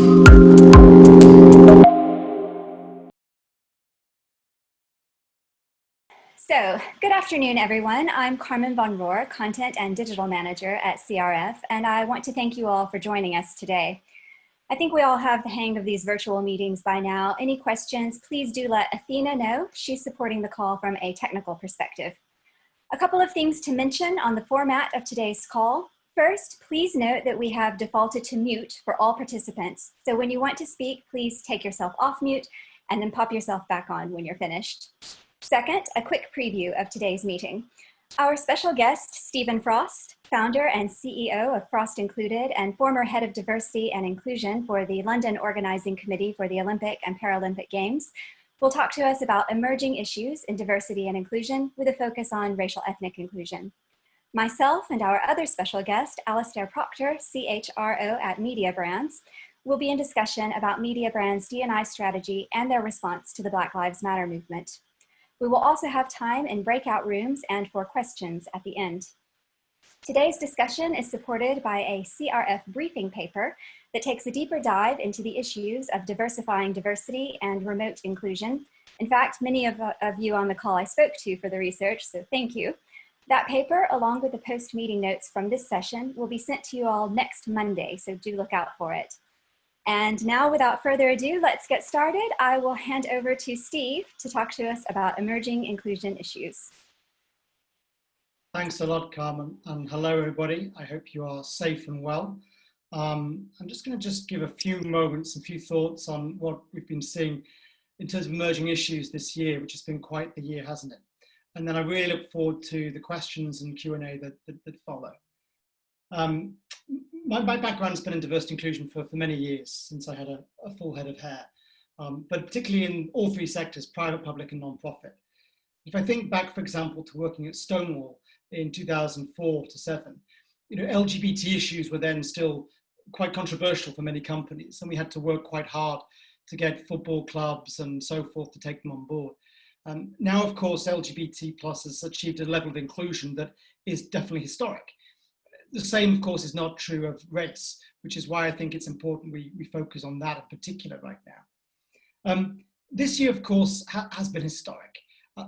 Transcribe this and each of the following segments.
So, good afternoon, everyone. I'm Carmen Von Rohr, Content and Digital Manager at CRF, and I want to thank you all for joining us today. I think we all have the hang of these virtual meetings by now. Any questions, please do let Athena know. She's supporting the call from a technical perspective. A couple of things to mention on the format of today's call. First, please note that we have defaulted to mute for all participants. So when you want to speak, please take yourself off mute and then pop yourself back on when you're finished. Second, a quick preview of today's meeting. Our special guest, Stephen Frost, founder and CEO of Frost Included and former head of diversity and inclusion for the London Organising Committee for the Olympic and Paralympic Games, will talk to us about emerging issues in diversity and inclusion with a focus on racial ethnic inclusion. Myself and our other special guest, Alastair Procter, CHRO at Mediabrands, will be in discussion about Mediabrands' D&I strategy and their response to the Black Lives Matter movement. We will also have time in breakout rooms and for questions at the end. Today's discussion is supported by a CRF briefing paper that takes a deeper dive into the issues of diversifying diversity and remote inclusion. In fact, many of you on the call I spoke to for the research, so thank you. That paper, along with the post-meeting notes from this session, will be sent to you all next Monday, so do look out for it. And now, without further ado, let's get started. I will hand over to Steve to talk to us about emerging inclusion issues. Thanks a lot, Carmen, and hello, everybody. I hope you are safe and well. I'm just going to give a few moments, a few thoughts on what we've been seeing in terms of emerging issues this year, which has been quite the year, hasn't it? And then I really look forward to the questions and Q&A that follow. My background's been in diversity inclusion for many years, since I had a full head of hair, but particularly in all three sectors, private, public and non-profit. If I think back, for example, to working at Stonewall in 2004 to 7, LGBT issues were then still quite controversial for many companies, and we had to work quite hard to get football clubs and so forth to take them on board. Now, of course, LGBT plus has achieved a level of inclusion that is definitely historic. The same, of course, is not true of race, which is why I think it's important we focus on that in particular right now. This year, of course, has been historic,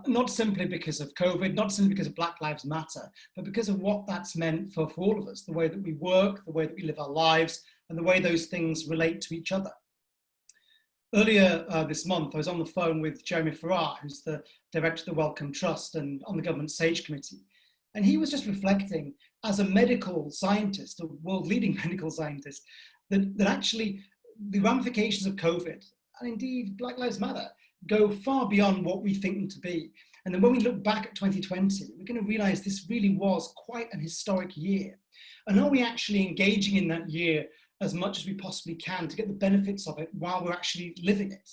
not simply because of COVID, not simply because of Black Lives Matter, but because of what that's meant for all of us, the way that we work, the way that we live our lives, and the way those things relate to each other. Earlier this month, I was on the phone with Jeremy Farrar, who's the director of the Wellcome Trust and on the government SAGE committee. And he was just reflecting, as a medical scientist, a world-leading medical scientist, that actually the ramifications of COVID, and indeed Black Lives Matter, go far beyond what we think them to be. And then when we look back at 2020, we're going to realize this really was quite an historic year. And are we actually engaging in that year as much as we possibly can to get the benefits of it while we're actually living it?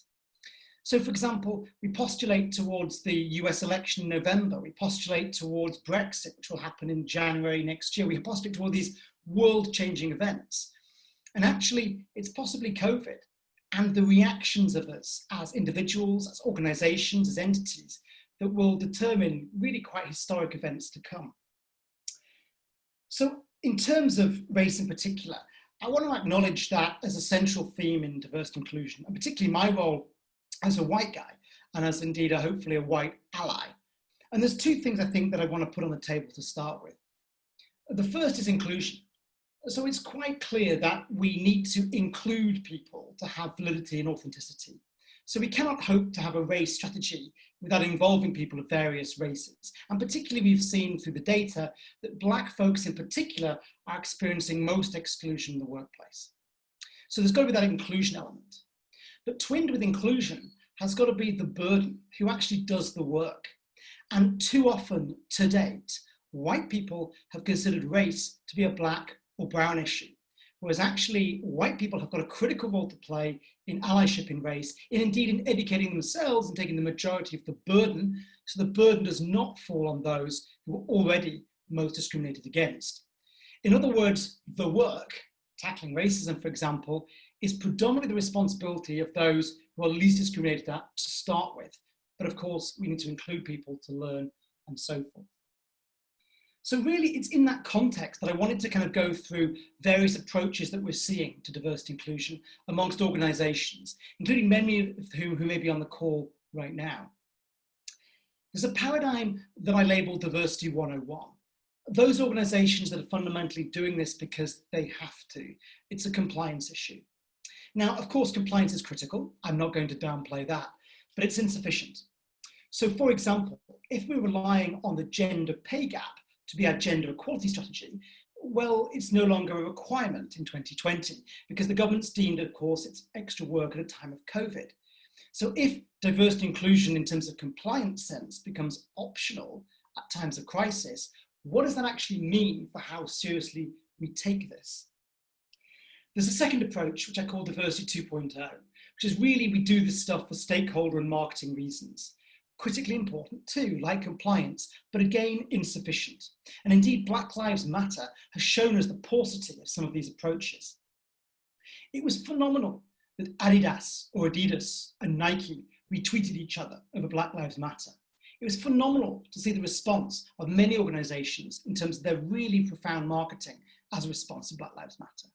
So, for example, we postulate towards the US election in November, we postulate towards Brexit, which will happen in January next year. We postulate toward these world-changing events. And actually, it's possibly COVID and the reactions of us as individuals, as organizations, as entities, that will determine really quite historic events to come. So, in terms of race in particular, I want to acknowledge that as a central theme in diversity inclusion, and particularly my role as a white guy, and as indeed hopefully a white ally. And there's two things I think that I want to put on the table to start with. The first is inclusion. So it's quite clear that we need to include people to have validity and authenticity. So we cannot hope to have a race strategy without involving people of various races. And particularly we've seen through the data that Black folks in particular are experiencing most exclusion in the workplace. So there's got to be that inclusion element. But twinned with inclusion has got to be the burden, who actually does the work. And too often to date, white people have considered race to be a Black or brown issue, whereas actually white people have got a critical role to play in allyship in race, and indeed in educating themselves and taking the majority of the burden, so the burden does not fall on those who are already most discriminated against. In other words, the work, tackling racism, for example, is predominantly the responsibility of those who are least discriminated at to start with. But of course, we need to include people to learn and so forth. So really, it's in that context that I wanted to kind of go through various approaches that we're seeing to diversity inclusion amongst organisations, including many of whom who may be on the call right now. There's a paradigm that I label Diversity 101. Those organisations that are fundamentally doing this because they have to. It's a compliance issue. Now, of course, compliance is critical. I'm not going to downplay that, but it's insufficient. So for example, if we're relying on the gender pay gap to be our gender equality strategy, well, it's no longer a requirement in 2020 because the government's deemed, of course, it's extra work at a time of COVID. So if diversity inclusion in terms of compliance sense becomes optional at times of crisis, what does that actually mean for how seriously we take this? There's a second approach, which I call Diversity 2.0, which is really we do this stuff for stakeholder and marketing reasons. Critically important too, like compliance, but again, insufficient. And indeed, Black Lives Matter has shown us the paucity of some of these approaches. It was phenomenal that Adidas or Adidas and Nike retweeted each other over Black Lives Matter. It was phenomenal to see the response of many organizations in terms of their really profound marketing as a response to Black Lives Matter.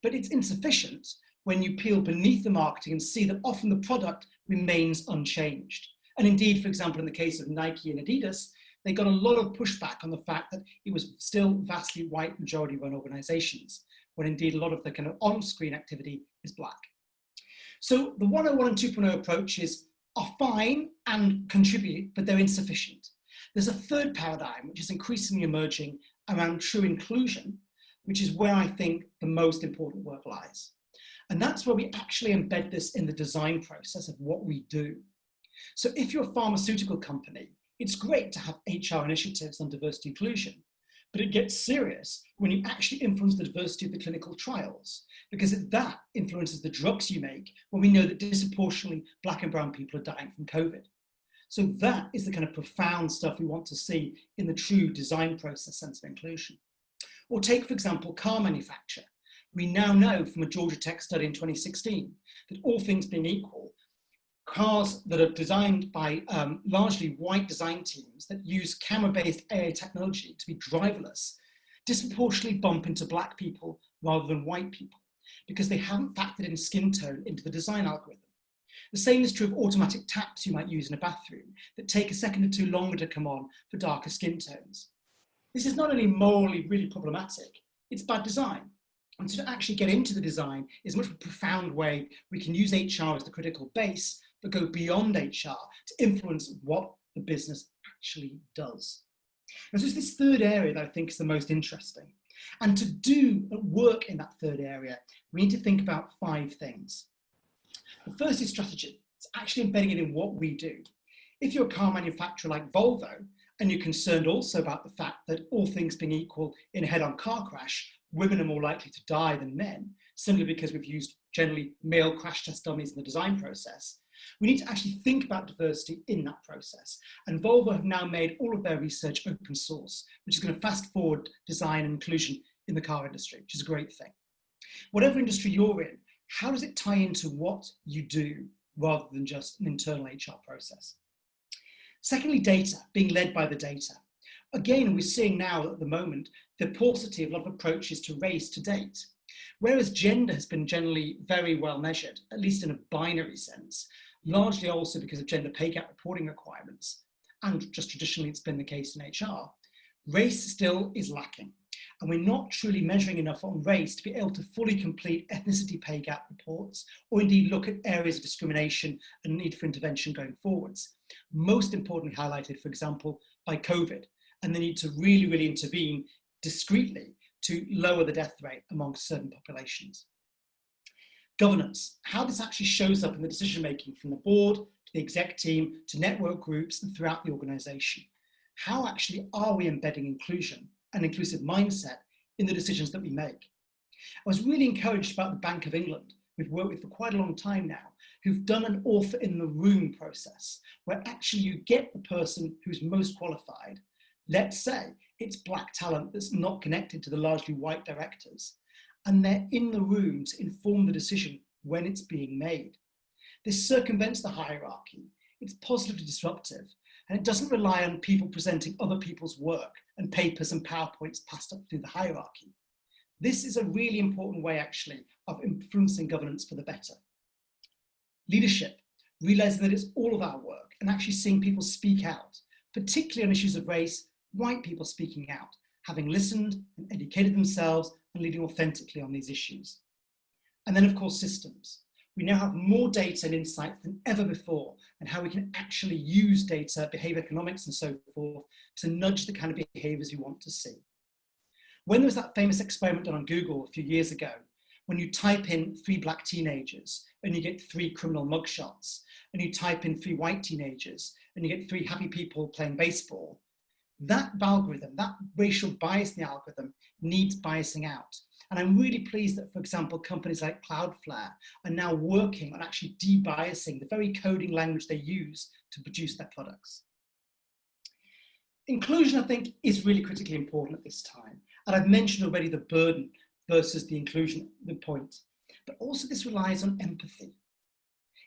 But it's insufficient when you peel beneath the marketing and see that often the product remains unchanged. And indeed, for example, in the case of Nike and Adidas, they got a lot of pushback on the fact that it was still vastly white majority run organizations, when indeed a lot of the kind of on-screen activity is black. So the 101 and 2.0 approaches are fine and contribute, but they're insufficient. There's a third paradigm, which is increasingly emerging around true inclusion, which is where I think the most important work lies. And that's where we actually embed this in the design process of what we do. So if you're a pharmaceutical company, it's great to have HR initiatives on diversity inclusion, but it gets serious when you actually influence the diversity of the clinical trials, because that influences the drugs you make when we know that disproportionately Black and brown people are dying from COVID. So that is the kind of profound stuff we want to see in the true design process sense of inclusion. Or take, for example, car manufacture. We now know from a Georgia Tech study in 2016 that all things being equal, cars that are designed by largely white design teams that use camera-based AI technology to be driverless disproportionately bump into Black people rather than white people because they haven't factored in skin tone into the design algorithm. The same is true of automatic taps you might use in a bathroom that take a second or two longer to come on for darker skin tones. This is not only morally really problematic, it's bad design. And so to actually get into the design is a much more profound way we can use HR as the critical base, but go beyond HR to influence what the business actually does. And so it's this third area that I think is the most interesting. And to do work in that third area, we need to think about 5 things. The first is strategy. It's actually embedding it in what we do. If you're a car manufacturer like Volvo, and you're concerned also about the fact that all things being equal in a head-on car crash, women are more likely to die than men, simply because we've used generally male crash test dummies in the design process, we need to actually think about diversity in that process. And Volvo have now made all of their research open source, which is going to fast forward design and inclusion in the car industry, which is a great thing. Whatever industry you're in, how does it tie into what you do rather than just an internal HR process? Secondly, data, being led by the data. Again, we're seeing now at the moment the paucity of a lot of approaches to race to date. Whereas gender has been generally very well measured, at least in a binary sense, largely also because of gender pay gap reporting requirements, and just traditionally it's been the case in HR, race still is lacking. And we're not truly measuring enough on race to be able to fully complete ethnicity pay gap reports, or indeed look at areas of discrimination and need for intervention going forwards. Most importantly highlighted, for example, by COVID, and the need to really, really intervene discreetly to lower the death rate amongst certain populations. Governance, how this actually shows up in the decision-making from the board, to the exec team, to network groups, and throughout the organization. How actually are we embedding inclusion and inclusive mindset in the decisions that we make? I was really encouraged about the Bank of England, we've worked with for quite a long time now, who've done an author in the room process, where actually you get the person who's most qualified. Let's say it's Black talent that's not connected to the largely white directors, and they're in the room to inform the decision when it's being made. This circumvents the hierarchy, it's positively disruptive, And it doesn't rely on people presenting other people's work and papers and PowerPoints passed up through the hierarchy. This is a really important way, actually, of influencing governance for the better. Leadership, realizing that it's all of our work and actually seeing people speak out, particularly on issues of race, white people speaking out, having listened and educated themselves and leading authentically on these issues. And then, of course, systems. We now have more data and insights than ever before, and how we can actually use data, behavior economics and so forth, to nudge the kind of behaviors we want to see. When there was that famous experiment done on Google a few years ago, when you type in 3 black teenagers and you get 3 criminal mugshots, and you type in 3 white teenagers and you get 3 happy people playing baseball, that algorithm, that racial bias in the algorithm needs biasing out. And I'm really pleased that, for example, companies like Cloudflare are now working on actually debiasing the very coding language they use to produce their products. Inclusion, I think, is really critically important at this time. And I've mentioned already the burden versus the inclusion, the point. But also this relies on empathy.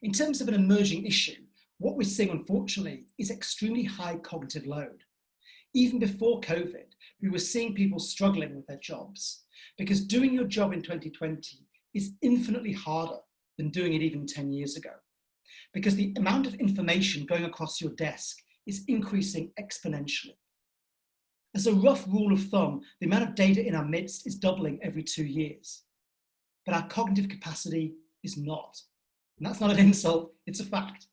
In terms of an emerging issue, what we're seeing, unfortunately, is extremely high cognitive load. Even before COVID, we were seeing people struggling with their jobs, because doing your job in 2020 is infinitely harder than doing it even 10 years ago, because the amount of information going across your desk is increasing exponentially. As a rough rule of thumb, the amount of data in our midst is doubling every 2 years, but our cognitive capacity is not. And that's not an insult, it's a fact.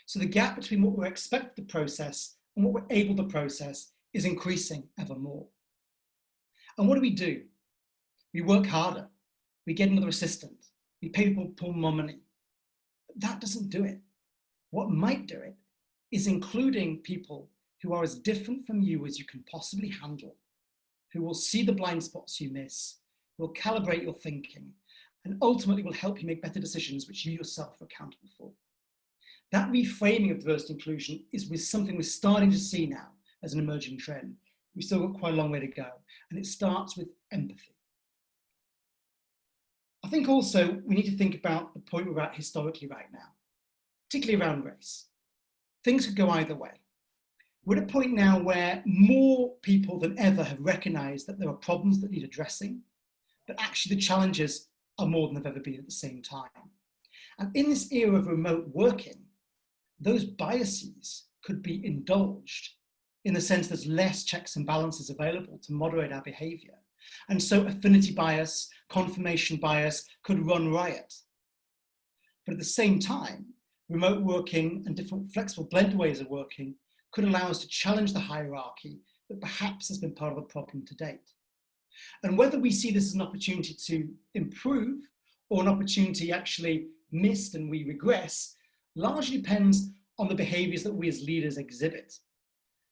So the gap between what we're expected to process and what we're able to process is increasing ever more. And what do? We work harder, we get another assistant, we pay people more money. But that doesn't do it. What might do it is including people who are as different from you as you can possibly handle, who will see the blind spots you miss, will calibrate your thinking, and ultimately will help you make better decisions which you yourself are accountable for. That reframing of diversity inclusion is something we're starting to see now as an emerging trend. We've still got quite a long way to go, and it starts with empathy. I think also we need to think about the point we're at historically right now, particularly around race. Things could go either way. We're at a point now where more people than ever have recognized that there are problems that need addressing, but actually the challenges are more than they've ever been at the same time. And in this era of remote working, those biases could be indulged in the sense there's less checks and balances available to moderate our behavior. And so affinity bias, confirmation bias could run riot. But at the same time, remote working and different flexible blended ways of working could allow us to challenge the hierarchy that perhaps has been part of the problem to date. And whether we see this as an opportunity to improve or an opportunity actually missed and we regress largely depends on the behaviors that we as leaders exhibit.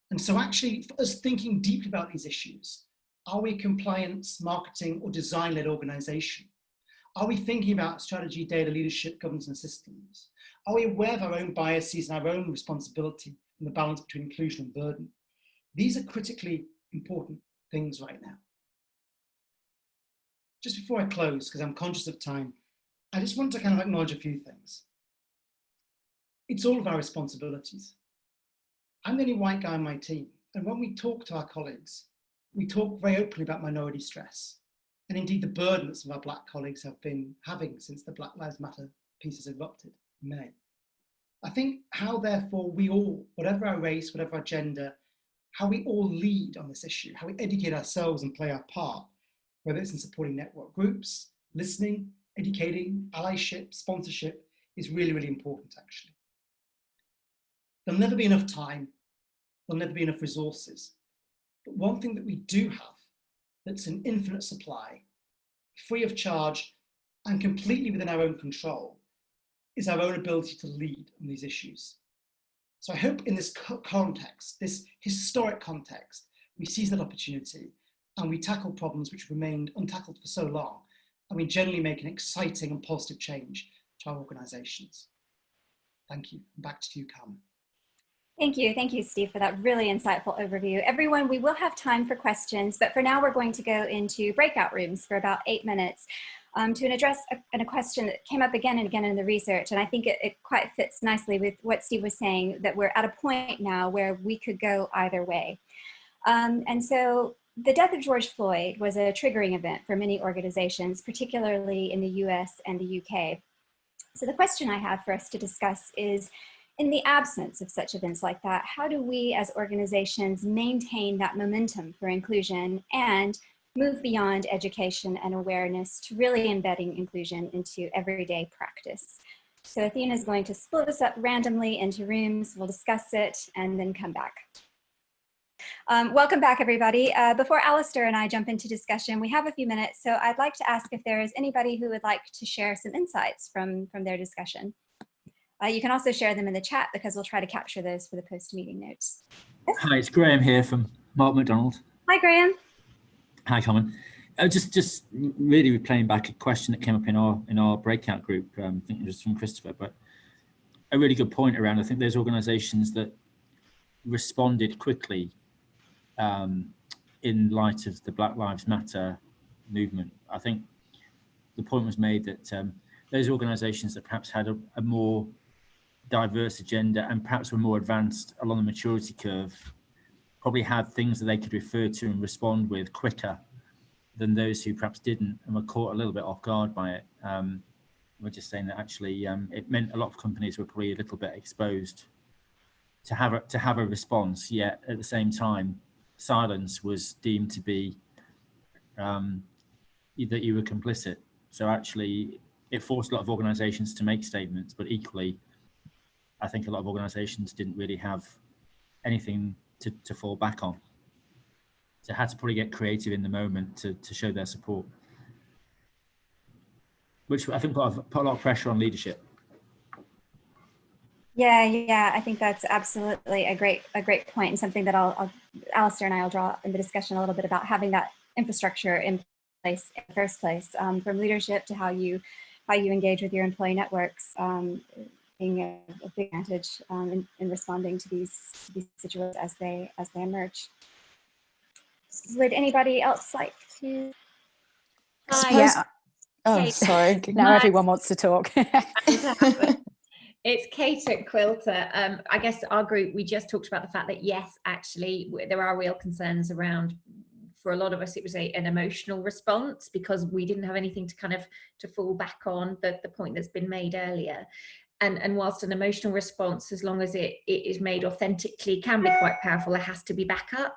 And so actually, for us thinking deeply about these issues, are we a compliance, marketing, or design-led organization? Are we thinking about strategy, data, leadership, governance, and systems? Are we aware of our own biases and our own responsibility and the balance between inclusion and burden? These are critically important things right now. Just before I close, because I'm conscious of time, I just want to kind of acknowledge a few things. It's all of our responsibilities. I'm the only white guy on my team, and when we talk to our colleagues, we talk very openly about minority stress, and indeed the burden that some of our black colleagues have been having since the Black Lives Matter pieces erupted in May. I think how therefore we all, whatever our race, whatever our gender, how we all lead on this issue, how we educate ourselves and play our part, whether it's in supporting network groups, listening, educating, allyship, sponsorship, is really, really important actually. There'll never be enough time, there'll never be enough resources. But one thing that we do have that's an infinite supply, free of charge, and completely within our own control, is our own ability to lead on these issues. So I hope in this context, this historic context, we seize that opportunity and we tackle problems which remained untackled for so long, and we generally make an exciting and positive change to our organisations. Thank you. Back to you, Carmen. Thank you, Steve, for that really insightful overview. Everyone, we will have time for questions, but for now we're going to go into breakout rooms for about 8 minutes. to address a question that came up again and again in the research. And I think it quite fits nicely with what Steve was saying, that we're at a point now where we could go either way. And so the death of George Floyd was a triggering event for many organizations, particularly in the US and the UK. So the question I have for us to discuss is, in the absence of such events like that, how do we as organizations maintain that momentum for inclusion and move beyond education and awareness to really embedding inclusion into everyday practice? So Athena is going to split us up randomly into rooms, we'll discuss it, and then come back. Welcome back, everybody. Before Alastair and I jump into discussion, we have a few minutes, so I'd like to ask if there is anybody who would like to share some insights from their discussion. You can also share them in the chat because we'll try to capture those for the post-meeting notes. Yes? Hi, it's Graham here from Mark McDonald. Hi, Graham. Hi, Carmen. Just really replaying back a question that came up in our breakout group. I think it was from Christopher, but a really good point around, I think there's organisations that responded quickly in light of the Black Lives Matter movement. I think the point was made that those organisations that perhaps had a more diverse agenda and perhaps were more advanced along the maturity curve probably had things that they could refer to and respond with quicker than those who perhaps didn't and were caught a little bit off guard by it. We're just saying that actually it meant a lot of companies were probably a little bit exposed to have a response, yet at the same time silence was deemed to be that you were complicit. So actually it forced a lot of organisations to make statements, but equally I think a lot of organisations didn't really have anything to fall back on. So had to probably get creative in the moment to show their support, which I think put a lot of pressure on leadership. Yeah, I think that's absolutely a great point, and something that Alastair and I will draw in the discussion a little bit about having that infrastructure in place in the first place, from leadership to how you engage with your employee networks, being a big advantage in responding to these situations as they emerge. Would anybody else like to? Yeah. Oh, sorry. Now everyone wants to talk. It's Kate at Quilter. I guess our group, we just talked about the fact that yes, actually, there are real concerns around. For a lot of us, it was an emotional response because we didn't have anything to fall back on. The point that's been made earlier. And whilst an emotional response, as long as it is made authentically, can be quite powerful, there has to be backup.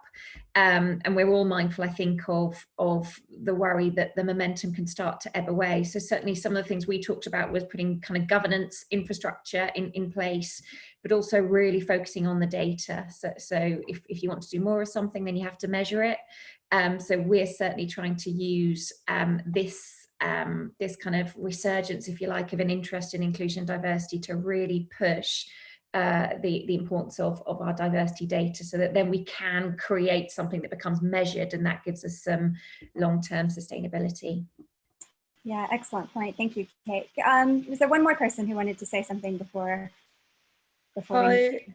And we're all mindful, I think, of the worry that the momentum can start to ebb away. So certainly some of the things we talked about was putting kind of governance infrastructure in place, but also really focusing on the data. So if you want to do more of something, then you have to measure it. So we're certainly trying to use this kind of resurgence, if you like, of an interest in inclusion and diversity to really push the importance of our diversity data, so that then we can create something that becomes measured, and that gives us some long-term sustainability. Yeah, excellent point. Thank you, Kate. Was there one more person who wanted to say something before Hi.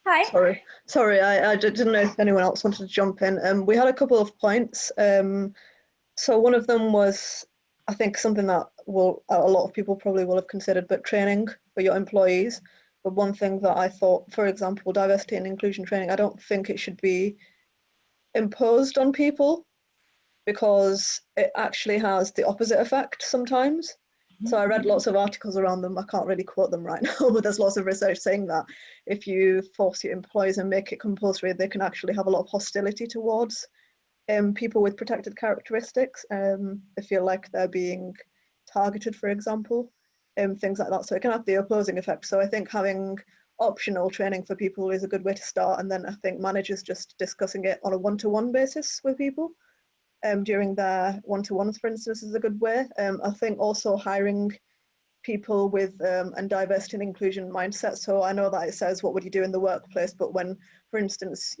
Hi. Sorry, I didn't know if anyone else wanted to jump in. We had a couple of points. So one of them was, I think, something that a lot of people probably will have considered, but training for your employees. But one thing that I thought, for example, diversity and inclusion training, I don't think it should be imposed on people, because it actually has the opposite effect sometimes. So I read lots of articles around them. I can't really quote them right now, but there's lots of research saying that if you force your employees and make it compulsory, they can actually have a lot of hostility towards people with protected characteristics. They feel like they're being targeted, for example, things like that. So it can have the opposing effect. So I think having optional training for people is a good way to start. And then I think managers just discussing it on a one-to-one basis with people during their one-to-ones, for instance, is a good way. I think also hiring people with and diversity and inclusion mindset. So I know that it says, what would you do in the workplace? But when, for instance,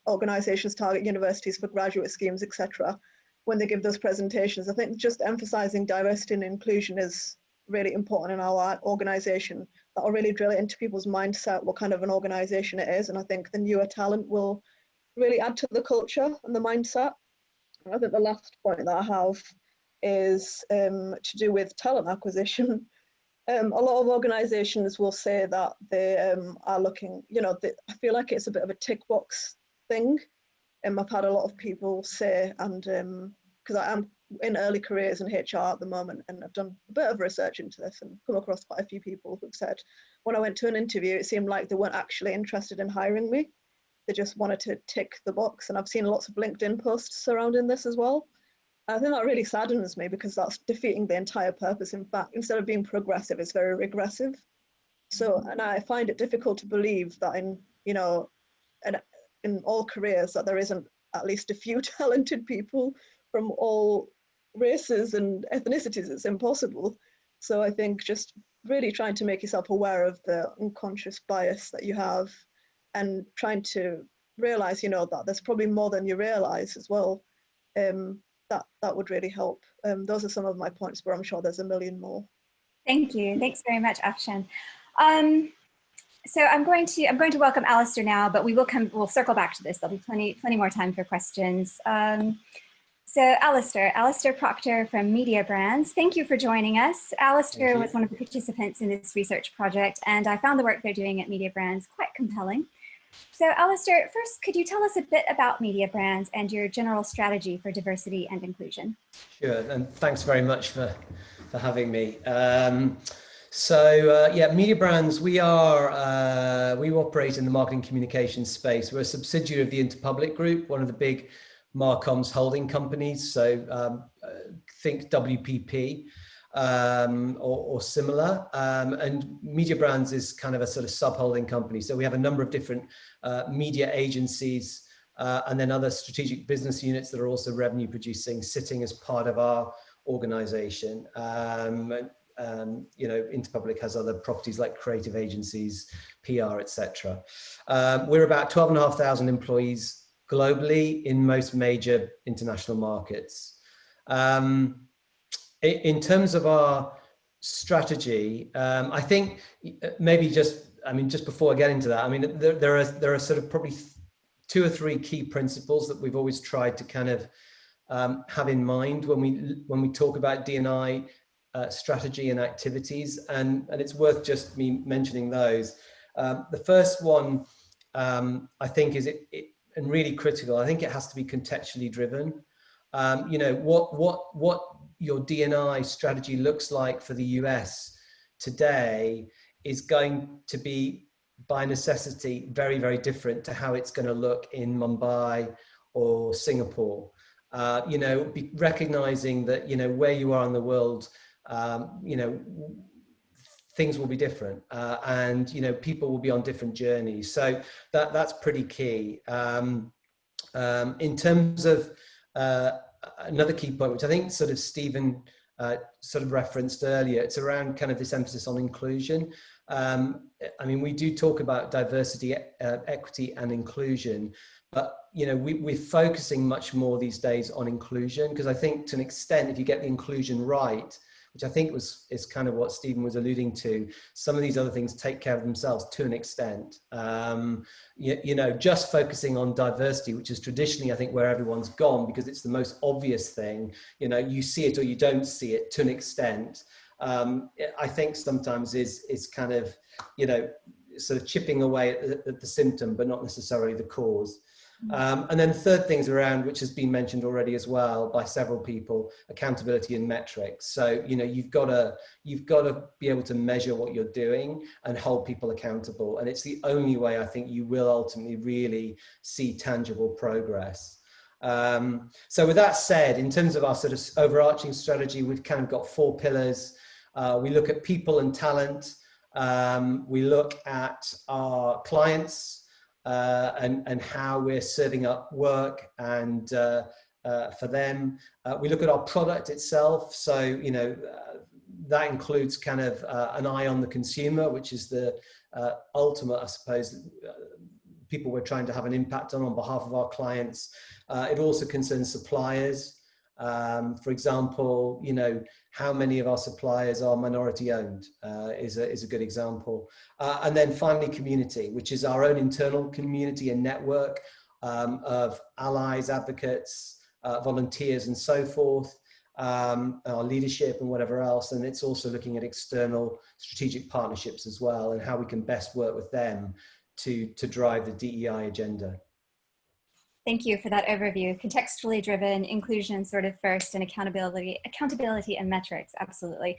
organizations target universities for graduate schemes, etc., when they give those presentations, I think just emphasizing diversity and inclusion is really important in our organization. That will really drill it into people's mindset, what kind of an organization it is. And I think the newer talent will really add to the culture and the mindset. And I think the last point that I have is to do with talent acquisition. A lot of organisations will say that they are looking, I feel like it's a bit of a tick box thing. I've had a lot of people say, and because I am in early careers in HR at the moment, and I've done a bit of research into this and come across quite a few people who've said, when I went to an interview, it seemed like they weren't actually interested in hiring me. They just wanted to tick the box. And I've seen lots of LinkedIn posts surrounding this as well. I think that really saddens me, because that's defeating the entire purpose. In fact, instead of being progressive, it's very regressive. So, and I find it difficult to believe that in all careers that there isn't at least a few talented people from all races and ethnicities. It's impossible. So I think just really trying to make yourself aware of the unconscious bias that you have, and trying to realize, that there's probably more than you realize as well. That would really help. Those are some of my points, but I'm sure there's a million more. Thank you. Thanks very much, Afshan. So I'm going to welcome Alastair now, but we'll circle back to this. There'll be plenty more time for questions. So Alastair Procter from Mediabrands, thank you for joining us. Alastair was one of the participants in this research project, and I found the work they're doing at Mediabrands quite compelling. So Alastair, first, could you tell us a bit about Mediabrands and your general strategy for diversity and inclusion? Sure, and thanks very much for having me. Mediabrands, we operate in the marketing communications space. We're a subsidiary of the Interpublic Group, one of the big Marcoms holding companies. So think WPP or similar. And Mediabrands is kind of a sort of sub-holding company. So we have a number of different media agencies and then other strategic business units that are also revenue producing, sitting as part of our organization. Interpublic has other properties like creative agencies, PR, etc. We're about 12,500 employees globally in most major international markets. In terms of our strategy, I think maybe just before I get into that, there are sort of probably 2 or 3 key principles that we've always tried to kind of have in mind when we talk about D&I strategy and activities, and it's worth just me mentioning those. The first one, I think, is and really critical. I think it has to be contextually driven. What your D&I strategy looks like for the US today is going to be by necessity very, very different to how it's going to look in Mumbai or Singapore. Recognizing that where you are in the world, things will be different, and people will be on different journeys. So that's pretty key. In terms of another key point, which I think sort of Stephen sort of referenced earlier, it's around kind of this emphasis on inclusion. We do talk about diversity, equity, and inclusion, but we're focusing much more these days on inclusion, because I think to an extent, if you get the inclusion right, which I think is kind of what Stephen was alluding to, some of these other things take care of themselves to an extent. Just focusing on diversity, which is traditionally, I think, where everyone's gone, because it's the most obvious thing. You see it or you don't see it to an extent. I think sometimes is kind of, sort of chipping away at the symptom, but not necessarily the cause. And then the third thing's around, which has been mentioned already as well by several people, accountability and metrics. So you've got to be able to measure what you're doing and hold people accountable, and it's the only way I think you will ultimately really see tangible progress. So with that said, in terms of our sort of overarching strategy, we've kind of got 4 pillars. We look at people and talent. We look at our clients, and how we're serving up work and for them. We look at our product itself. So, that includes kind of an eye on the consumer, which is the ultimate, I suppose, people we're trying to have an impact on behalf of our clients. It also concerns suppliers. For example, how many of our suppliers are minority owned is a good example. And then finally, community, which is our own internal community and network of allies, advocates, volunteers, and so forth. our leadership and whatever else. And it's also looking at external strategic partnerships as well, and how we can best work with them to drive the DEI agenda. Thank you for that overview. Contextually driven, inclusion sort of first, and accountability and metrics, absolutely.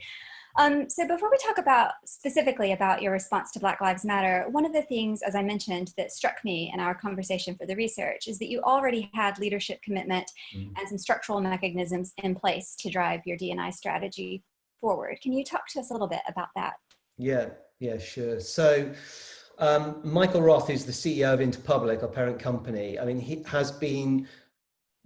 So before we talk specifically about your response to Black Lives Matter, one of the things, as I mentioned, that struck me in our conversation for the research is that you already had leadership commitment and some structural mechanisms in place to drive your D&I strategy forward. Can you talk to us a little bit about that? Yeah, sure. So Michael Roth, who's the CEO of Interpublic, our parent company, I mean, he has been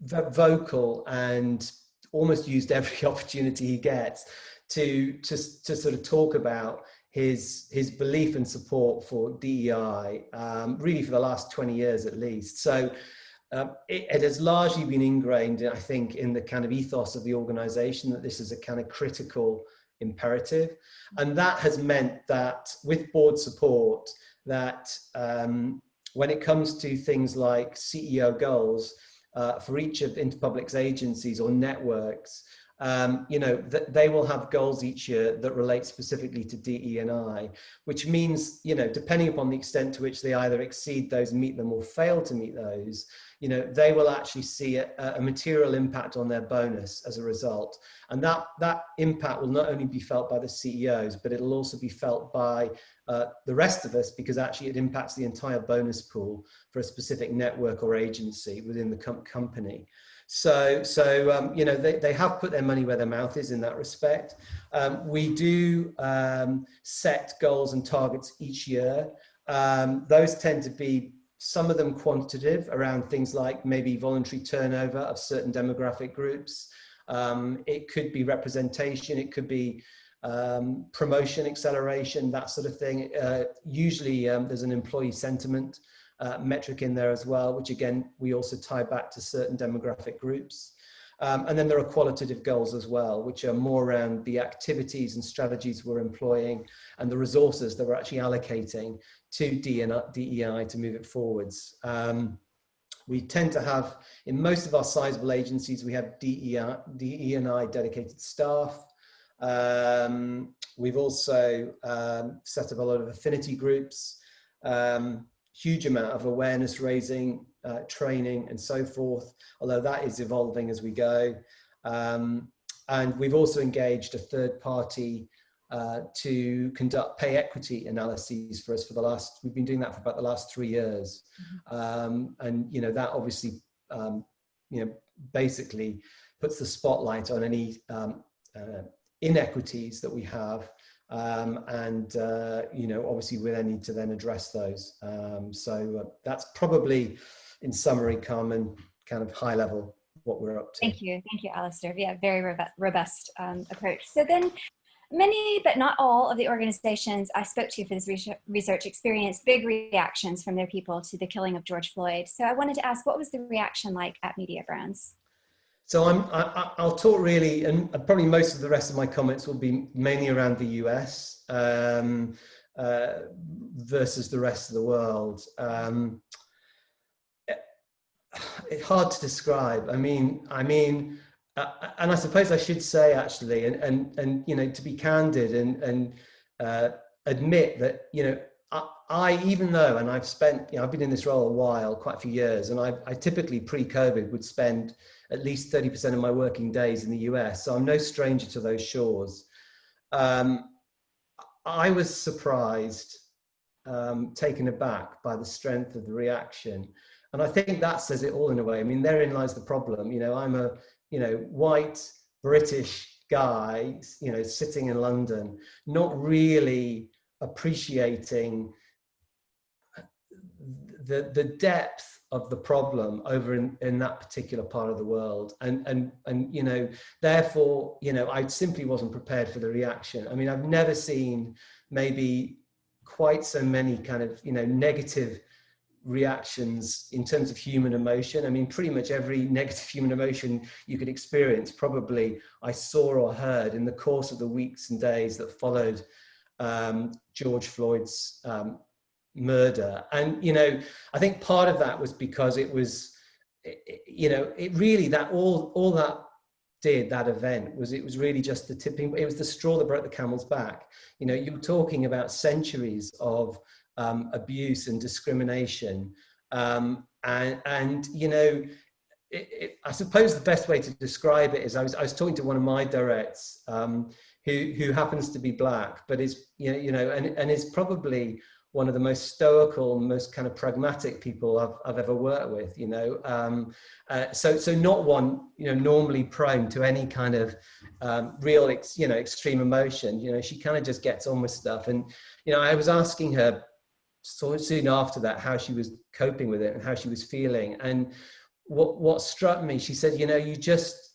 vocal and almost used every opportunity he gets to sort of talk about his belief and support for DEI, really for the last 20 years at least. So it has largely been ingrained, I think, in the kind of ethos of the organization that this is a kind of critical imperative. And that has meant that with board support, that when it comes to things like CEO goals for each of Interpublic's agencies or networks, they will have goals each year that relate specifically to DE&I, which means, depending upon the extent to which they either exceed those, meet them, or fail to meet those, they will actually see a material impact on their bonus as a result. And that impact will not only be felt by the CEOs, but it'll also be felt by the rest of us, because actually it impacts the entire bonus pool for a specific network or agency within the company. So they have put their money where their mouth is in that respect. We do set goals and targets each year. Those tend to be, some of them quantitative, around things like maybe voluntary turnover of certain demographic groups. It could be representation, it could be promotion, acceleration, that sort of thing. Usually there's an employee sentiment metric in there as well, which again, we also tie back to certain demographic groups. And then there are qualitative goals as well, which are more around the activities and strategies we're employing and the resources that we're actually allocating to DEI to move it forwards. We tend to have, in most of our sizable agencies, we have DE&I dedicated staff. We've also set up a lot of affinity groups, huge amount of awareness raising, training and so forth, although that is evolving as we go. And we've also engaged a third party to conduct pay equity analyses for us we've been doing that for about the last 3 years. And, that obviously, basically puts the spotlight on any inequities that we have. Obviously we then need to then address those. So that's probably, in summary, Carmen, kind of high level what we're up to. Thank you, Alastair. Yeah, very robust approach. So then, many but not all of the organizations I spoke to for this research experienced big reactions from their people to the killing of George Floyd. So I wanted to ask, what was the reaction like at Mediabrands? So I'll talk really, and probably most of the rest of my comments will be mainly around the US versus the rest of the world. It's hard to describe. I mean, and I suppose I should say actually, and to be candid and admit that, I even though, and I've spent, I've been in this role a while, quite a few years, and I typically pre-COVID would spend at least 30% of my working days in the US. So I'm no stranger to those shores. I was surprised, taken aback by the strength of the reaction. And I think that says it all in a way. I mean, therein lies the problem. I'm a, white British guy, sitting in London, not really appreciating the depth of the problem over in that particular part of the world. And therefore, I simply wasn't prepared for the reaction. I mean, I've never seen maybe quite so many kind of, negative reactions in terms of human emotion. I mean, pretty much every negative human emotion you could experience, probably I saw or heard in the course of the weeks and days that followed George Floyd's murder. And, I think part of that was because it was, it really, that all that did, that event, was it was really just the tipping, it was the straw that broke the camel's back. You know, you're talking about centuries of abuse and discrimination. And you know, I suppose the best way to describe it is I was talking to one of my directs who happens to be black, but is, you know, and is probably one of the most stoical, most kind of pragmatic people I've ever worked with, you know. So not one, you know, normally prone to any kind of real, you know, extreme emotion. You know, she kind of just gets on with stuff. And, you know, I was asking her so soon after that how she was coping with it and how she was feeling. And what struck me, she said, you know, you just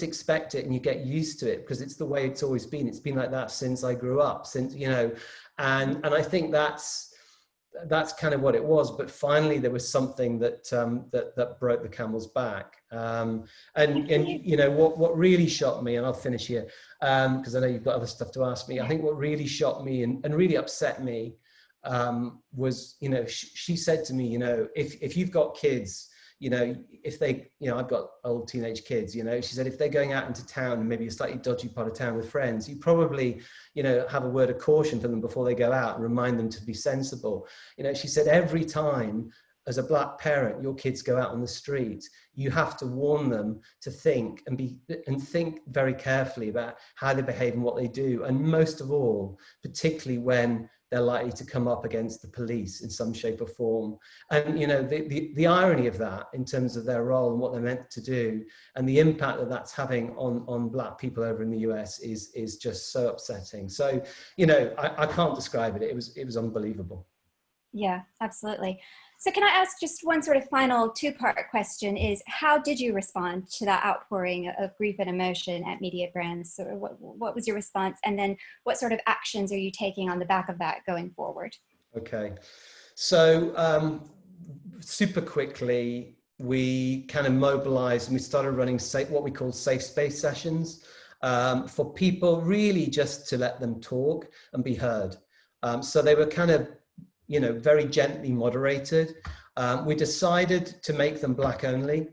expect it and you get used to it because it's the way it's always been. It's been like that since I grew up, since, you know, and I think that's kind of what it was. But finally there was something that that broke the camel's back. And you know, what really shocked me, and I'll finish here because I know you've got other stuff to ask me. I think what really shocked me and really upset me was, you know, she said to me, you know, if you've got kids, you know, if they, you know, I've got old teenage kids, you know, she said, if they're going out into town, maybe a slightly dodgy part of town with friends, you probably, you know, have a word of caution for them before they go out and remind them to be sensible. You know, she said, every time as a black parent, your kids go out on the street, you have to warn them to think and think very carefully about how they behave and what they do. And most of all, particularly when they're likely to come up against the police in some shape or form. And, you know, the irony of that in terms of their role and what they're meant to do and the impact that that's having on black people over in the US is just so upsetting. So, you know, I can't describe it. It was unbelievable. Yeah, absolutely. So can I ask just one sort of final two-part question is, how did you respond to that outpouring of grief and emotion at Mediabrands? So what was your response? And then what sort of actions are you taking on the back of that going forward? Okay. So super quickly, we kind of mobilized and we started running what we call safe space sessions for people really just to let them talk and be heard. So they were kind of, you know, very gently moderated. We decided to make them black only,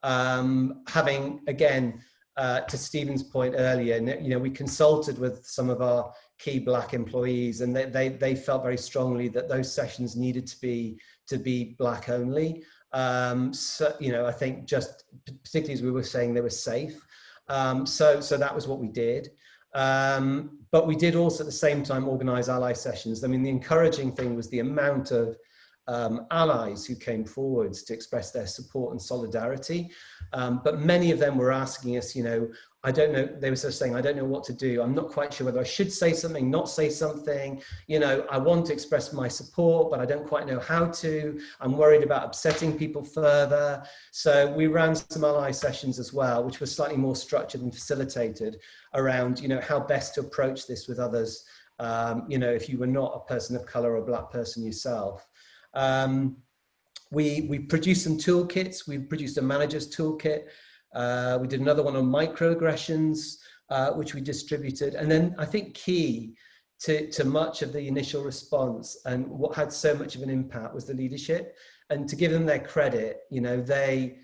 having, again, to Stephen's point earlier, you know, we consulted with some of our key black employees and they felt very strongly that those sessions needed to be black only. So, you know, I think just particularly as we were saying, they were safe. So that was what we did. But we did also at the same time organize ally sessions. I mean, the encouraging thing was the amount of allies who came forwards to express their support and solidarity. But many of them were asking us, you know, I don't know, they were sort of saying, I don't know what to do. I'm not quite sure whether I should say something, not say something. You know, I want to express my support, but I don't quite know how to. I'm worried about upsetting people further. So we ran some ally sessions as well, which were slightly more structured and facilitated around, you know, how best to approach this with others. You know, if you were not a person of color or a black person yourself. We produced some toolkits. We produced a manager's toolkit. We did another one on microaggressions, which we distributed. And then I think key to much of the initial response and what had so much of an impact was the leadership. And to give them their credit, you know, they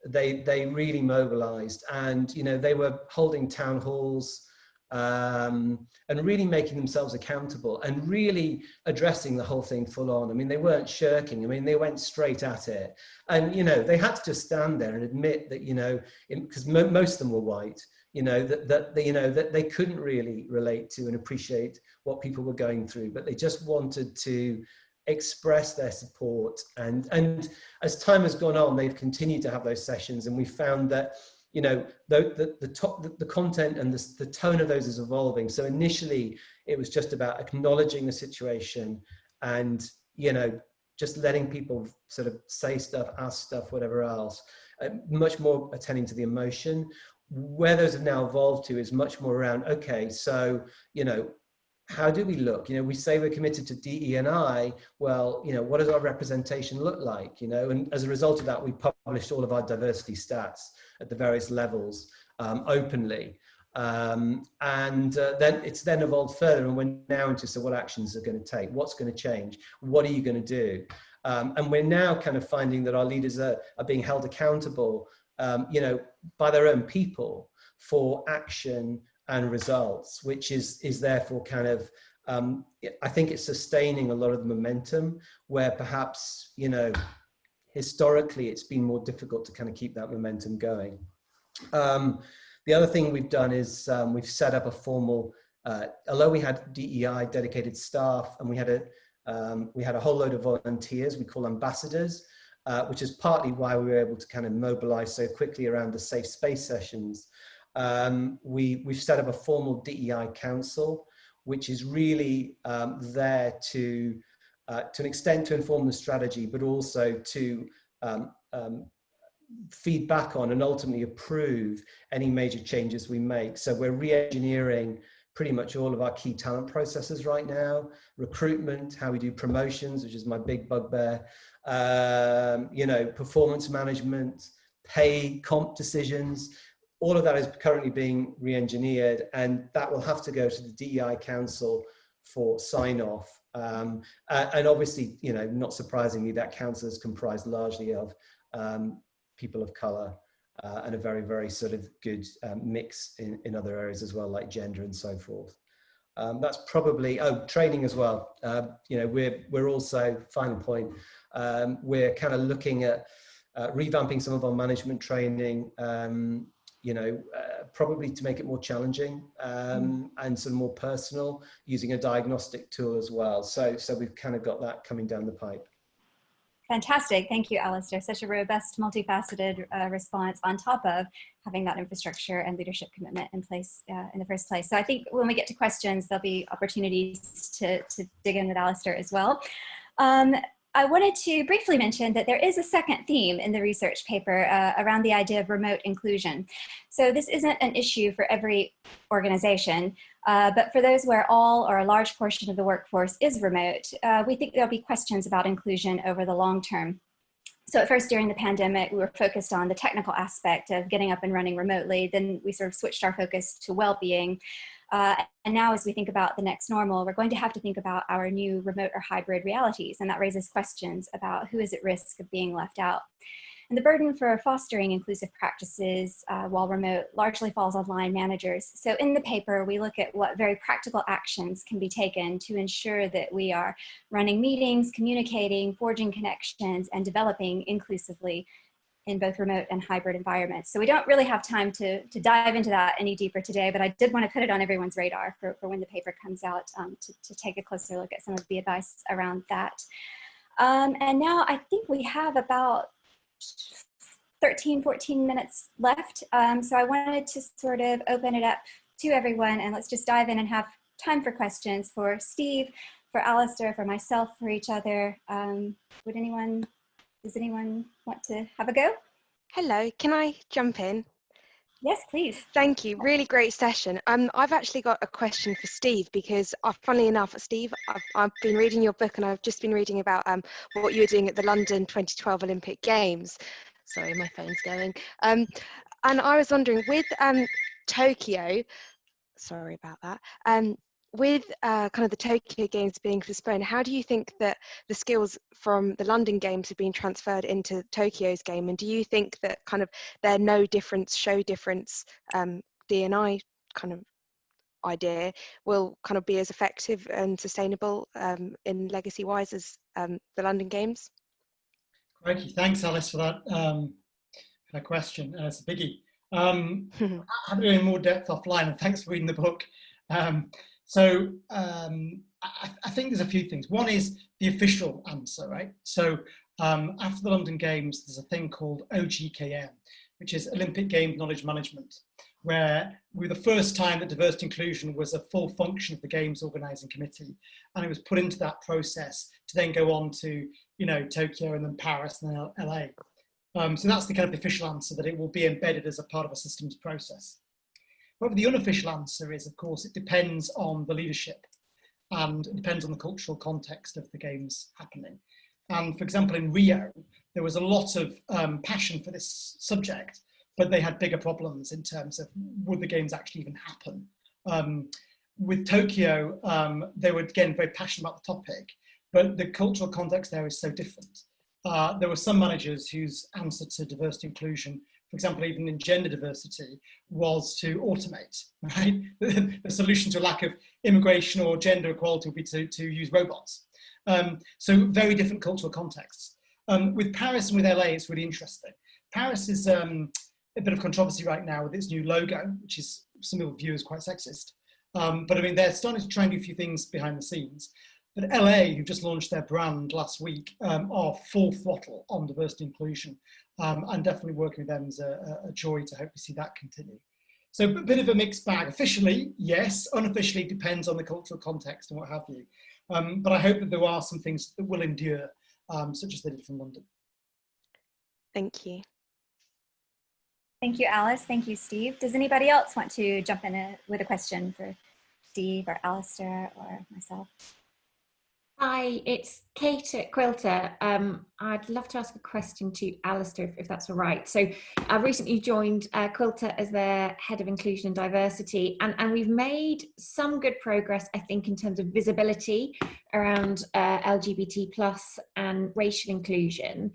really mobilized and, you know, they were holding town halls, and really making themselves accountable and really addressing the whole thing full on. I mean, they weren't shirking. I mean, they went straight at it. And, you know, they had to just stand there and admit that, you know, because most of them were white, you know, that they couldn't really relate to and appreciate what people were going through, but they just wanted to express their support. And as time has gone on, they've continued to have those sessions. And we found that, you know, the content and the tone of those is evolving. So initially it was just about acknowledging the situation and, you know, just letting people sort of say stuff, ask stuff, whatever else, much more attending to the emotion. Where those have now evolved to is much more around, okay, so, you know, how do we look? You know, we say we're committed to DE&I. Well, you know, what does our representation look like? You know, and as a result of that, we published all of our diversity stats at the various levels openly. Then it's then evolved further, and we're now into, so what actions are going to take? What's going to change? What are you going to do? And we're now kind of finding that our leaders are being held accountable you know, by their own people for action and results, which is therefore kind of, I think it's sustaining a lot of the momentum where perhaps, you know, historically it's been more difficult to kind of keep that momentum going. The other thing we've done is we've set up a formal, although we had DEI dedicated staff and we had a whole load of volunteers, we call ambassadors, which is partly why we were able to kind of mobilize so quickly around the safe space sessions. We've set up a formal DEI council, which is really there to an extent to inform the strategy, but also to feed back on and ultimately approve any major changes we make. So we're re-engineering pretty much all of our key talent processes right now, recruitment, how we do promotions, which is my big bugbear, you know, performance management, pay, comp decisions. All of that is currently being re-engineered, and that will have to go to the DEI Council for sign-off. And obviously, you know, not surprisingly, that council is comprised largely of people of colour and a very, very sort of good mix in other areas as well, like gender and so forth. That's probably, training as well. You know, we're also, final point, we're kind of looking at revamping some of our management training, you know, probably to make it more challenging and sort of more personal, using a diagnostic tool as well. So we've kind of got that coming down the pipe. Fantastic. Thank you, Alastair. Such a robust, multifaceted response on top of having that infrastructure and leadership commitment in place in the first place. So I think when we get to questions, there'll be opportunities to dig in with Alastair as well. I wanted to briefly mention that there is a second theme in the research paper around the idea of remote inclusion. So this isn't an issue for every organization, but for those where all or a large portion of the workforce is remote, we think there'll be questions about inclusion over the long term. So at first during the pandemic, we were focused on the technical aspect of getting up and running remotely. Then we sort of switched our focus to well-being. And now as we think about the next normal, we're going to have to think about our new remote or hybrid realities. And that raises questions about who is at risk of being left out. And the burden for fostering inclusive practices while remote largely falls on line managers. So in the paper, we look at what very practical actions can be taken to ensure that we are running meetings, communicating, forging connections, and developing inclusively in both remote and hybrid environments. So we don't really have time to dive into that any deeper today, but I did want to put it on everyone's radar for when the paper comes out to take a closer look at some of the advice around that. And now I think we have about 13, 14 minutes left. So I wanted to sort of open it up to everyone, and let's just dive in and have time for questions for Steve, for Alastair, for myself, for each other. Does anyone want to have a go? Hello, can I jump in? Yes, please. Thank you, really great session. I've actually got a question for Steve because funnily enough, Steve, I've been reading your book and I've just been reading about what you were doing at the London 2012 Olympic Games. Sorry, my phone's going. And I was wondering with Tokyo, sorry about that, with kind of the Tokyo Games being postponed, how do you think that the skills from the London Games have been transferred into Tokyo's game? And do you think that kind of their no difference, show difference, D&I kind of idea will kind of be as effective and sustainable in legacy-wise as the London Games? Crikey, thanks, Alice, for that question. It's a biggie. I'll have it in more depth offline, and thanks for reading the book. So I think there's a few things. One is the official answer, right? So after the London Games, there's a thing called OGKM, which is Olympic Games Knowledge Management, where we were the first time that diversity inclusion was a full function of the Games Organising Committee, and it was put into that process to then go on to, you know, Tokyo and then Paris and then LA. So that's the kind of official answer, that it will be embedded as a part of a systems process. However, the unofficial answer is, of course, it depends on the leadership and it depends on the cultural context of the games happening. And for example, in Rio, there was a lot of passion for this subject, but they had bigger problems in terms of would the games actually even happen. With Tokyo, they were again very passionate about the topic, but the cultural context there is so different. There were some managers whose answer to diversity inclusion for example, even in gender diversity, was to automate, right? The solution to a lack of immigration or gender equality would be to use robots. So very different cultural contexts. With Paris and with LA, it's really interesting. Paris is a bit of controversy right now with its new logo, which is some people view as quite sexist. But I mean, they're starting to try and do a few things behind the scenes. But LA, who just launched their brand last week, are full throttle on diversity inclusion. And definitely working with them is a joy to hopefully see that continue. So a bit of a mixed bag. Officially, yes. Unofficially, depends on the cultural context and what have you. But I hope that there are some things that will endure, such as they did from London. Thank you. Thank you, Alice. Thank you, Steve. Does anybody else want to jump in with a question for Steve or Alastair or myself? Hi, it's Kate at Quilter. I'd love to ask a question to Alastair, if that's all right. So I've recently joined Quilter as their head of inclusion and diversity, and we've made some good progress, I think, in terms of visibility around LGBT+ and racial inclusion.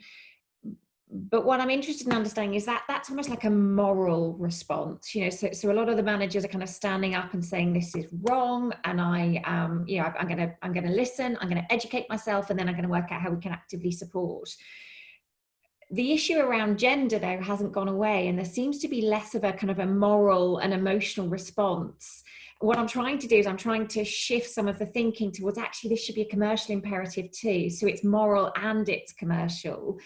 But what I'm interested in understanding is that that's almost like a moral response, you know. So a lot of the managers are kind of standing up and saying this is wrong, and I'm gonna listen, I'm gonna educate myself, and then I'm gonna work out how we can actively support. The issue around gender, though, hasn't gone away, and there seems to be less of a kind of a moral and emotional response. What I'm trying to do is I'm trying to shift some of the thinking towards actually this should be a commercial imperative too. So it's moral and it's commercial.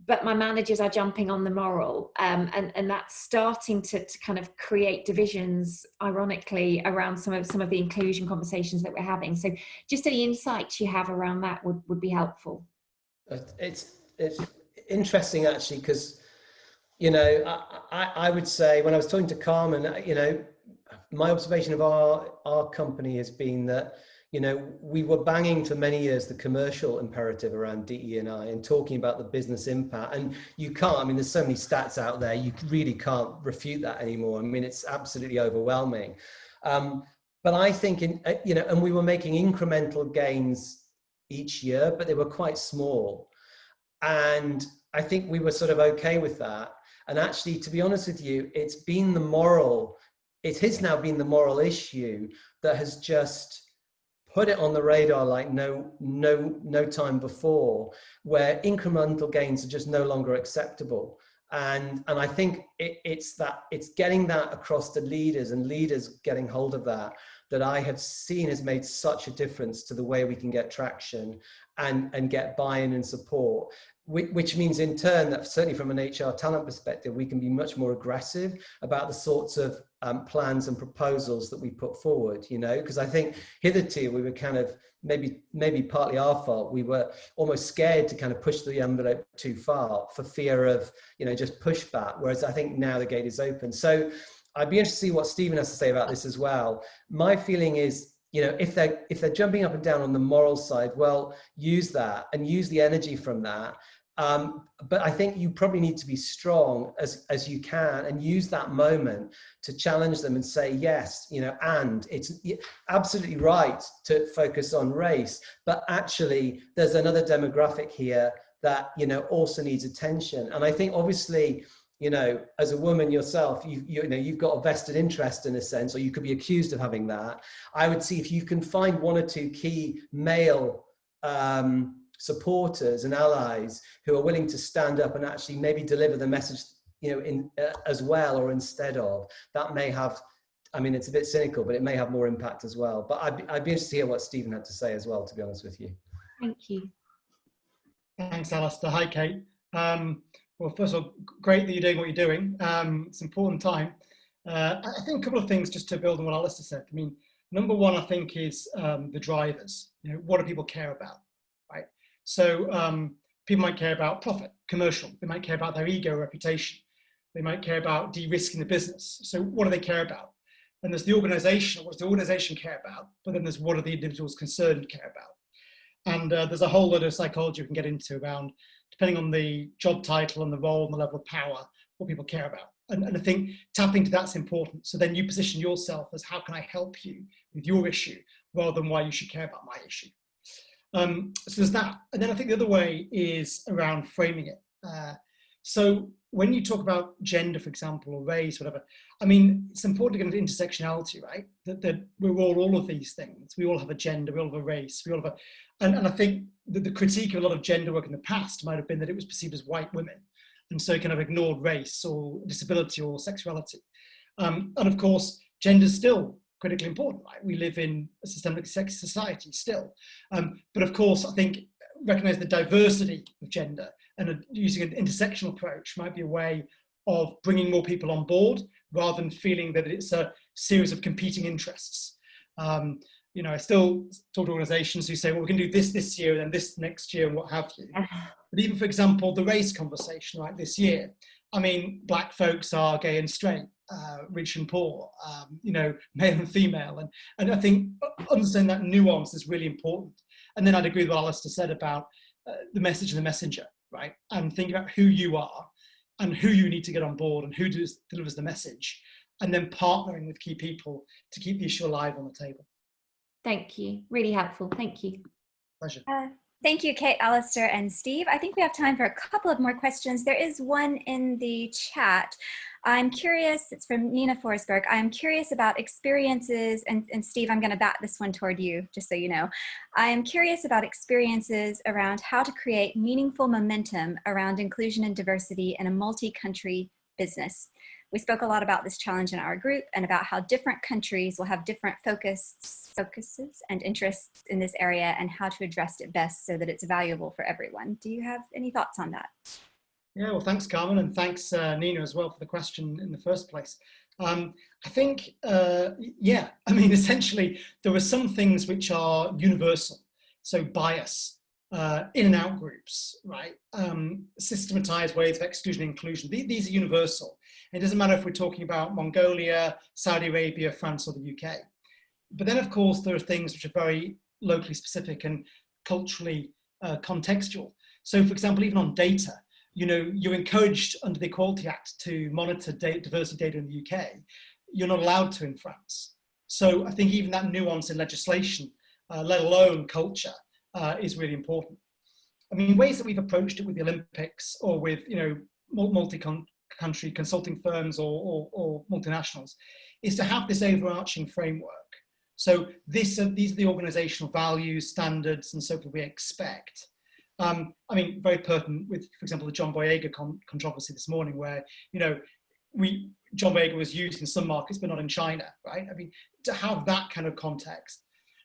But my managers are jumping on the moral, and that's starting to kind of create divisions, ironically, around some of the inclusion conversations that we're having. So just any insights you have around that would be helpful. It's interesting, actually, because, you know, I would say when I was talking to Carmen, you know, my observation of our company has been that, you know, we were banging for many years the commercial imperative around DE&I and talking about the business impact. And you can't, I mean, there's so many stats out there, you really can't refute that anymore. I mean, it's absolutely overwhelming. But I think, you know, and we were making incremental gains each year, but they were quite small. And I think we were sort of okay with that. And actually, to be honest with you, it has now been the moral issue that has just put it on the radar like no time before, where incremental gains are just no longer acceptable. And I think it's getting that across to leaders, and leaders getting hold of that I have seen has made such a difference to the way we can get traction and get buy-in and support, which means in turn that certainly from an HR talent perspective, we can be much more aggressive about the sorts of plans and proposals that we put forward, you know, because I think hitherto we were kind of maybe partly our fault. We were almost scared to kind of push the envelope too far for fear of, you know, just pushback. Whereas I think now the gate is open. So I'd be interested to see what Stephen has to say about this as well. My feeling is, you know, if they're jumping up and down on the moral side, well, use that and use the energy from that. But I think you probably need to be strong as you can and use that moment to challenge them and say, yes, you know, and it's absolutely right to focus on race, but actually there's another demographic here that, you know, also needs attention. And I think obviously, you know, as a woman yourself, you know, you've got a vested interest in a sense, or you could be accused of having that. I would see if you can find one or two key male supporters and allies who are willing to stand up and actually maybe deliver the message, you know, as well or instead of, that may have, I mean, it's a bit cynical, but it may have more impact as well. But I'd be interested to hear what Stephen had to say as well, to be honest with you. Thank you. Thanks, Alastair. Hi, Kate. Well, first of all, great that you're doing what you're doing. It's an important time. I think a couple of things just to build on what Alastair said. I mean, number one, I think, is the drivers. You know, what do people care about, right? So people might care about profit, commercial. They might care about their ego, reputation. They might care about de-risking the business. So what do they care about? And there's the organisation. What does the organisation care about? But then there's what do the individuals concerned care about? And there's a whole lot of psychology we can get into around, depending on the job title and the role and the level of power, what people care about. And I think tapping to that's important. So then you position yourself as, how can I help you with your issue, rather than why you should care about my issue. So there's that. And then I think the other way is around framing it. So when you talk about gender, for example, or race, whatever, I mean, it's important to get into intersectionality, right? That we're all of these things. We all have a gender, we all have a race, we all have and I think that the critique of a lot of gender work in the past might have been that it was perceived as white women. And so it kind of ignored race or disability or sexuality. And of course, gender is still critically important, right? We live in a systemically sexist society still. But of course, I think recognize the diversity of gender and using an intersectional approach might be a way of bringing more people on board rather than feeling that it's a series of competing interests. You know, I still talk to organizations who say, well, we can do this year and then this next year and what have you. But even, for example, the race conversation, right, this year, I mean, Black folks are gay and straight, rich and poor, you know, male and female. And I think understanding that nuance is really important. And then I'd agree with what Alastair said about the message and the messenger, right? And thinking about who you are and who you need to get on board and who delivers the message, and then partnering with key people to keep the issue alive on the table. Thank you. Really helpful. Thank you. Pleasure. Thank you, Kate, Alastair, and Steve. I think we have time for a couple of more questions. There is one in the chat. I'm curious, it's from Nina Forsberg. I'm curious about experiences, and Steve, I'm gonna bat this one toward you, just so you know. I am curious about experiences around how to create meaningful momentum around inclusion and diversity in a multi-country business. We spoke a lot about this challenge in our group and about how different countries will have different focuses and interests in this area and how to address it best so that it's valuable for everyone. Do you have any thoughts on that? Yeah, well, thanks, Carmen, and thanks, Nina, as well for the question in the first place. I think, yeah, I mean, essentially, there are some things which are universal. So bias, in and out groups, right? Systematized ways of exclusion and inclusion. These are universal. It doesn't matter if we're talking about Mongolia, Saudi Arabia, France, or the UK. But then, of course, there are things which are very locally specific and culturally contextual. So, for example, even on data, you know, you're encouraged under the Equality Act to monitor diversity data in the UK. You're not allowed to in France. So I think even that nuance in legislation, let alone culture, is really important. I mean, ways that we've approached it with the Olympics or with, you know, multi-country consulting firms or multinationals is to have this overarching framework. So these are the organizational values, standards, and so forth we expect. I mean, very pertinent with, for example, the John Boyega controversy this morning, where, you know, John Boyega was used in some markets, but not in China, right? I mean, to have that kind of context,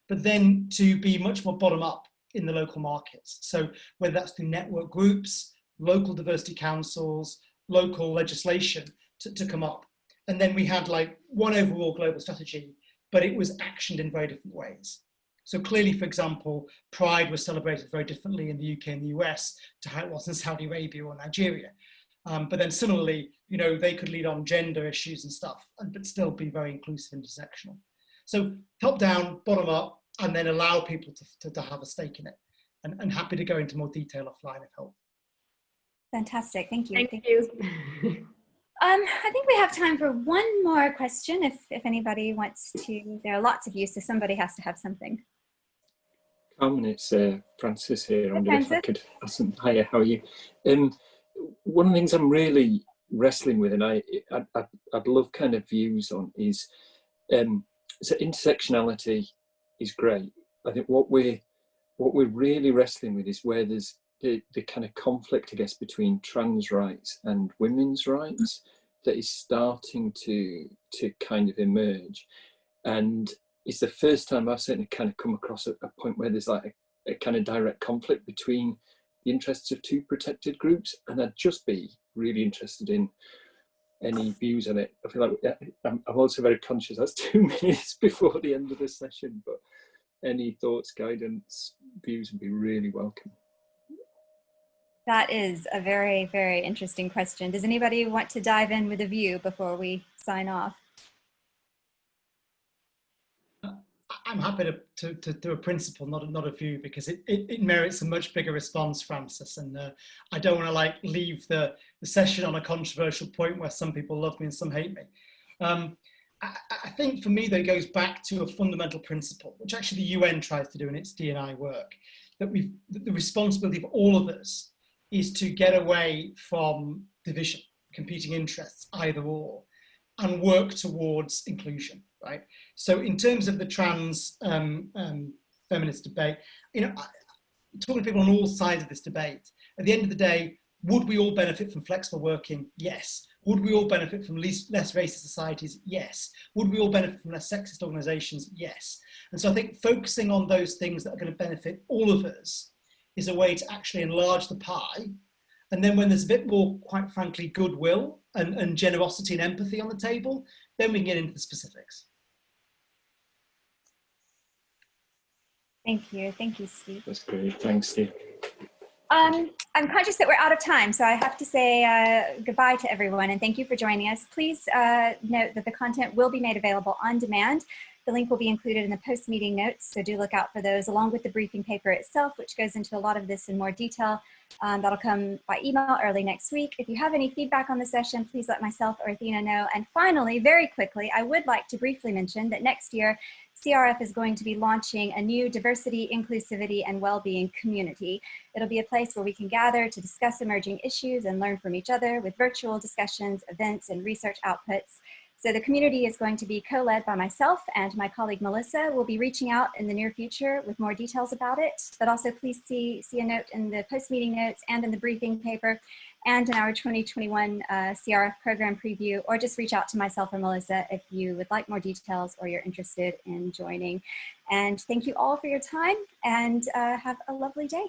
but then to be much more bottom up in the local markets. So whether that's through network groups, local diversity councils, local legislation to come up. And then we had like one overall global strategy, but it was actioned in very different ways. So clearly, for example, Pride was celebrated very differently in the UK and the US to how it was in Saudi Arabia or Nigeria. But then similarly, you know, they could lead on gender issues and stuff, but still be very inclusive and intersectional. So top down, bottom up, and then allow people to have a stake in it. And happy to go into more detail offline if helpful. Fantastic, thank you. Thank you. I think we have time for one more question if anybody wants to. There are lots of you, so somebody has to have something. Carmen, it's Francis here. I wonder if I could ask some. Hiya, how are you? One of the things I'm really wrestling with, and I'd love kind of views on, is so intersectionality is great. I think what we're really wrestling with is where there's the kind of conflict, I guess, between trans rights and women's rights that is starting to kind of emerge. And it's the first time I've certainly kind of come across a point where there's like a kind of direct conflict between the interests of two protected groups. And I'd just be really interested in any views on it. I feel like I'm also very conscious that's 2 minutes before the end of the session, but any thoughts, guidance, views would be really welcome. That is a very, very interesting question. Does anybody want to dive in with a view before we sign off? I'm happy to do a principle, not a view, because it merits a much bigger response, Francis. And I don't want to like leave the session on a controversial point where some people love me and some hate me. I think for me that goes back to a fundamental principle, which actually the UN tries to do in its D&I work, that the responsibility of all of us is to get away from division, competing interests, either or, and work towards inclusion, right? So in terms of the trans feminist debate, you know, talking to people on all sides of this debate, at the end of the day, would we all benefit from flexible working? Yes. Would we all benefit from less racist societies? Yes. Would we all benefit from less sexist organisations? Yes. And so I think focusing on those things that are going to benefit all of us is a way to actually enlarge the pie. And then when there's a bit more, quite frankly, goodwill and generosity and empathy on the table, then we can get into the specifics. Thank you, Steve. That's great, thanks, Steve. I'm conscious that we're out of time, so I have to say goodbye to everyone and thank you for joining us. Please note that the content will be made available on demand. The link will be included in the post-meeting notes, so do look out for those, along with the briefing paper itself, which goes into a lot of this in more detail. That'll come by email early next week. If you have any feedback on the session, please let myself or Athena know. And finally, very quickly, I would like to briefly mention that next year, CRF is going to be launching a new diversity, inclusivity, and well-being community. It'll be a place where we can gather to discuss emerging issues and learn from each other with virtual discussions, events, and research outputs. So the community is going to be co-led by myself and my colleague Melissa. We'll be reaching out in the near future with more details about it, but also please see a note in the post-meeting notes and in the briefing paper and in our 2021 CRF program preview, or just reach out to myself or Melissa if you would like more details or you're interested in joining. And thank you all for your time and have a lovely day.